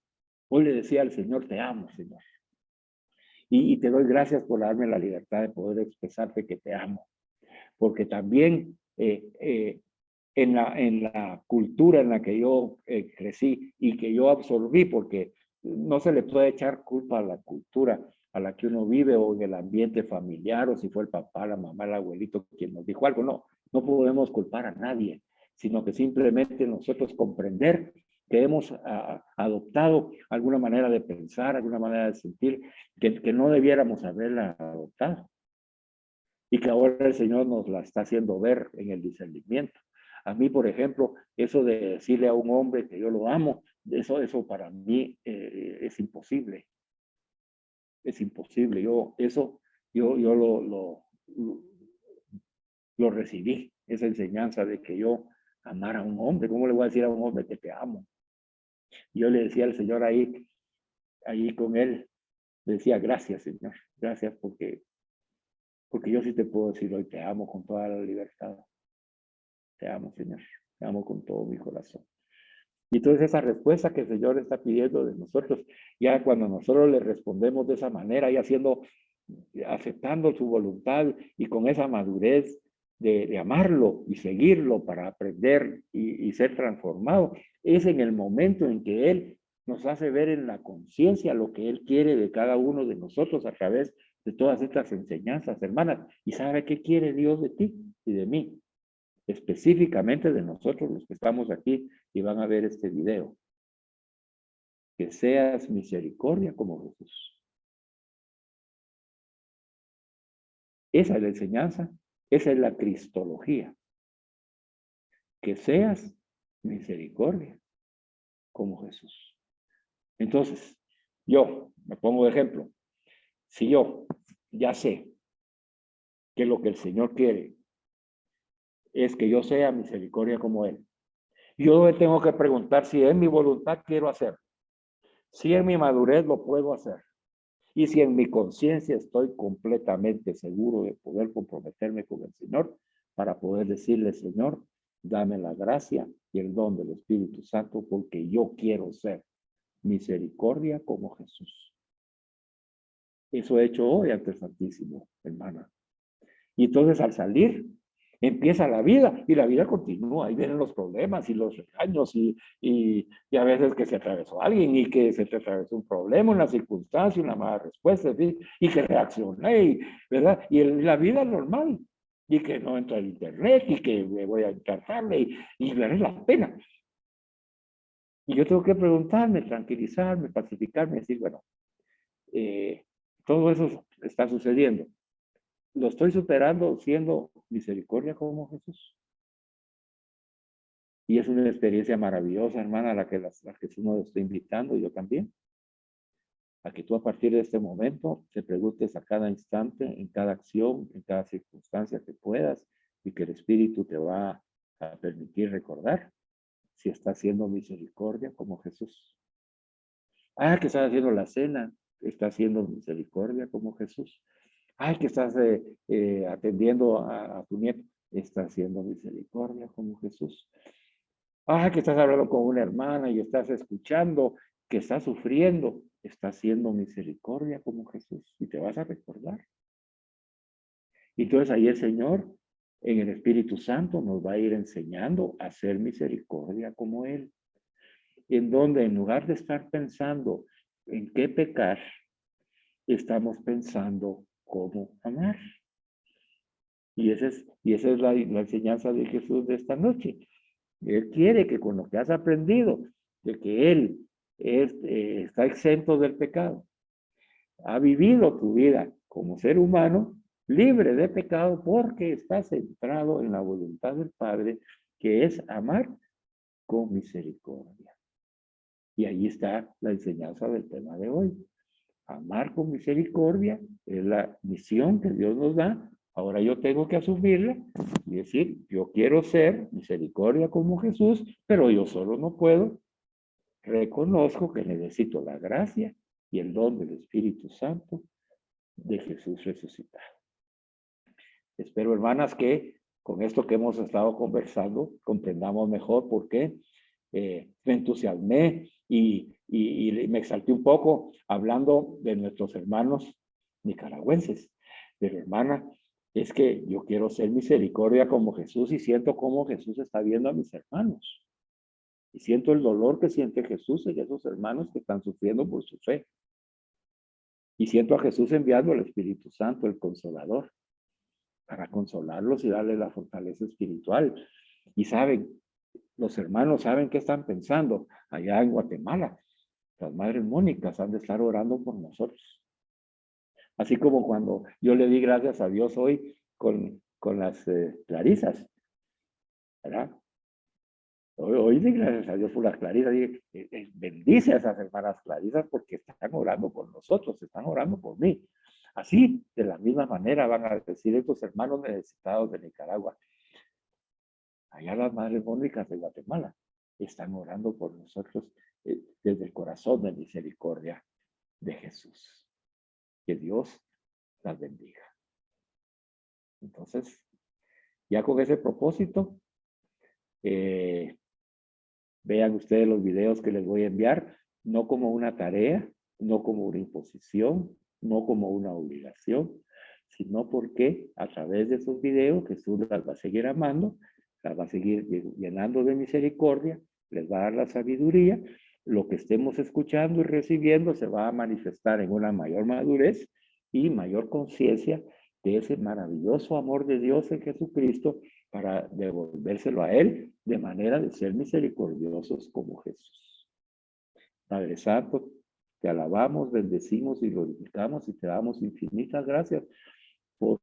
Hoy le decía al Señor, te amo, Señor. Y te doy gracias por darme la libertad de poder expresarte que te amo. Porque también en la cultura en la que yo crecí y que yo absorbí, porque no se le puede echar culpa a la cultura a la que uno vive o en el ambiente familiar o si fue el papá, la mamá, el abuelito quien nos dijo algo. No podemos culpar a nadie, sino que simplemente nosotros comprender que hemos adoptado alguna manera de pensar, alguna manera de sentir que no debiéramos haberla adoptado. y que ahora el Señor nos la está haciendo ver en el discernimiento. A mí, por ejemplo, eso de decirle a un hombre que yo lo amo, eso para mí es imposible. Es imposible. Yo lo recibí, esa enseñanza de que yo amara a un hombre. ¿Cómo le voy a decir a un hombre que te amo? Yo le decía al Señor ahí con él, le decía, gracias, Señor, gracias porque yo sí te puedo decir hoy te amo con toda la libertad. Te amo, Señor, te amo con todo mi corazón. Y entonces esa respuesta que el Señor está pidiendo de nosotros, ya cuando nosotros le respondemos de esa manera, y aceptando su voluntad y con esa madurez de amarlo y seguirlo para aprender y ser transformado, es en el momento en que Él nos hace ver en la conciencia lo que Él quiere de cada uno de nosotros a través de todas estas enseñanzas, hermanas. ¿Y sabe qué quiere Dios de ti y de mí? Específicamente de nosotros los que estamos aquí y van a ver este video. Que seas misericordia como Jesús. Esa es la enseñanza, esa es la cristología. Que seas misericordia como Jesús. Entonces, yo me pongo de ejemplo. Si yo ya sé que lo que el Señor quiere es que yo sea misericordia como Él, yo me tengo que preguntar si en mi voluntad quiero hacer, si en mi madurez lo puedo hacer, y si en mi conciencia estoy completamente seguro de poder comprometerme con el Señor para poder decirle, Señor, dame la gracia y el don del Espíritu Santo porque yo quiero ser misericordia como Jesús. Eso he hecho hoy ante el Santísimo, hermana. Y entonces al salir, empieza la vida y la vida continúa. Ahí vienen los problemas y los regaños y a veces que se atravesó alguien y que se te atravesó un problema, una circunstancia, una mala respuesta, ¿sí? Y que reaccioné, ¿verdad? Y la vida normal. Y que no entra al internet y que me voy a encartarle y vale la pena. Y yo tengo que preguntarme, tranquilizarme, pacificarme, decir, bueno, todo eso está sucediendo. ¿Lo estoy superando siendo misericordia como Jesús? Y es una experiencia maravillosa, hermana, a la que uno está invitando, yo también. A que tú a partir de este momento te preguntes a cada instante, en cada acción, en cada circunstancia que puedas, y que el Espíritu te va a permitir recordar si estás haciendo misericordia como Jesús. Ah, que estás haciendo la cena, estás haciendo misericordia como Jesús. Ay, que estás atendiendo a tu nieto, estás haciendo misericordia como Jesús. Ay, que estás hablando con una hermana y estás escuchando que está sufriendo, estás haciendo misericordia como Jesús y te vas a recordar. Y entonces ahí el Señor, en el Espíritu Santo, nos va a ir enseñando a hacer misericordia como Él. En donde en lugar de estar pensando en qué pecar, estamos pensando cómo amar. Y esa es la enseñanza de Jesús de esta noche. Él quiere que con lo que has aprendido, de que Él está exento del pecado, ha vivido tu vida como ser humano, libre de pecado, porque está centrado en la voluntad del Padre, que es amar con misericordia. Y ahí está la enseñanza del tema de hoy. Amar con misericordia es la misión que Dios nos da. Ahora yo tengo que asumirla y decir, yo quiero ser misericordia como Jesús, pero yo solo no puedo. Reconozco que necesito la gracia y el don del Espíritu Santo de Jesús resucitado. Espero, hermanas, que con esto que hemos estado conversando comprendamos mejor por qué me entusiasmé y me exalté un poco hablando de nuestros hermanos nicaragüenses. Pero hermana, es que yo quiero ser misericordia como Jesús y siento cómo Jesús está viendo a mis hermanos. Y siento el dolor que siente Jesús en esos hermanos que están sufriendo por su fe. Y siento a Jesús enviando al Espíritu Santo, el Consolador, para consolarlos y darles la fortaleza espiritual. Y saben, los hermanos saben qué están pensando allá en Guatemala. Las madres Mónicas han de estar orando por nosotros. Así como cuando yo le di gracias a Dios hoy con las clarisas, ¿verdad? Hoy di gracias a Dios por las clarisas, bendice a esas hermanas clarisas porque están orando por nosotros, están orando por mí. Así, de la misma manera van a decir estos hermanos necesitados de Nicaragua. Allá las madres mónicas de Guatemala están orando por nosotros desde el corazón de misericordia de Jesús. Que Dios las bendiga. Entonces, ya con ese propósito, vean ustedes los videos que les voy a enviar, no como una tarea, no como una imposición, no como una obligación, sino porque a través de esos videos Jesús las va a seguir amando, las va a seguir llenando de misericordia, les va a dar la sabiduría, lo que estemos escuchando y recibiendo se va a manifestar en una mayor madurez y mayor conciencia de ese maravilloso amor de Dios en Jesucristo para devolvérselo a Él de manera de ser misericordiosos como Jesús. Padre Santo, te alabamos, bendecimos y glorificamos y te damos infinitas gracias por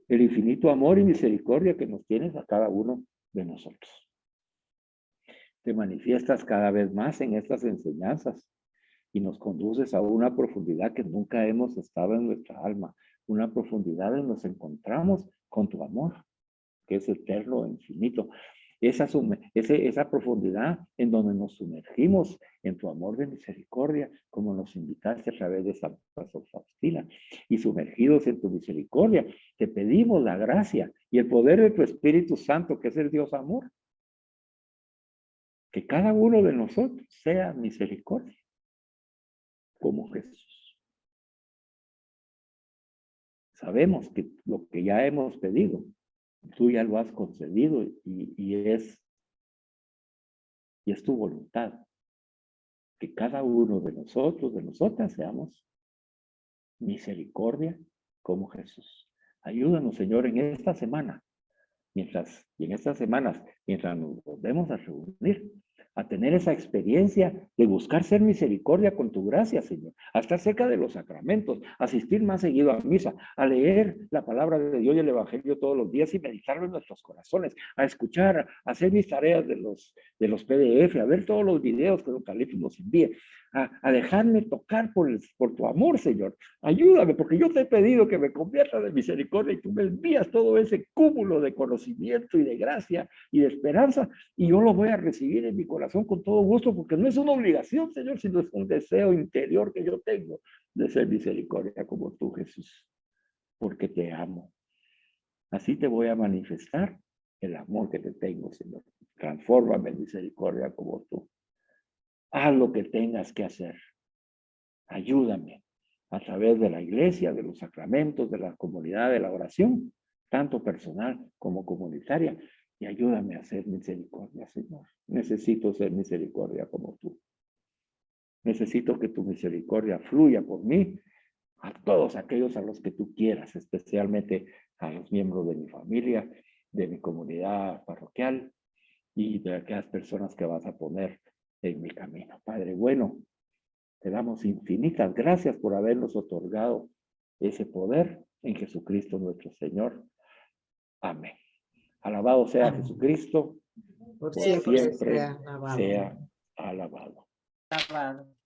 el infinito amor y misericordia que nos tienes a cada uno de nosotros. Te manifiestas cada vez más en estas enseñanzas y nos conduces a una profundidad que nunca hemos estado en nuestra alma, una profundidad en nos encontramos con tu amor, que es eterno e infinito. Esa profundidad en donde nos sumergimos en tu amor de misericordia, como nos invitaste a través de Santa Faustina, y sumergidos en tu misericordia, te pedimos la gracia y el poder de tu Espíritu Santo, que es el Dios amor, que cada uno de nosotros sea misericordia, como Jesús. Sabemos que lo que ya hemos pedido, tú ya lo has concedido y es tu voluntad. Que cada uno de nosotros, de nosotras, seamos misericordia como Jesús. Ayúdanos, Señor, en esta semana, y en estas semanas, mientras nos volvemos a reunir, a tener esa experiencia de buscar ser misericordia con tu gracia, Señor, a estar cerca de los sacramentos, a asistir más seguido a misa, a leer la palabra de Dios y el Evangelio todos los días y meditarlo en nuestros corazones, a escuchar, a hacer mis tareas de los PDF, a ver todos los videos que don Calipso nos envíe, a dejarme tocar por tu amor, Señor. Ayúdame, porque yo te he pedido que me convierta de misericordia y tú me envías todo ese cúmulo de conocimiento y de gracia y de esperanza, y yo lo voy a recibir en mi corazón con todo gusto, porque no es una obligación, Señor, sino es un deseo interior que yo tengo de ser misericordia como tú, Jesús, porque te amo. Así te voy a manifestar el amor que te tengo, Señor. Transfórmame en misericordia como tú. Haz lo que tengas que hacer. Ayúdame a través de la iglesia, de los sacramentos, de la comunidad, de la oración, tanto personal como comunitaria, y ayúdame a ser misericordia, Señor. Necesito ser misericordia como tú. Necesito que tu misericordia fluya por mí a todos aquellos a los que tú quieras, especialmente a los miembros de mi familia, de mi comunidad parroquial y de aquellas personas que vas a poner en mi camino. Padre bueno, te damos infinitas gracias por habernos otorgado ese poder en Jesucristo nuestro Señor. Amén. Alabado sea Jesucristo, por siempre sea alabado. Alabado.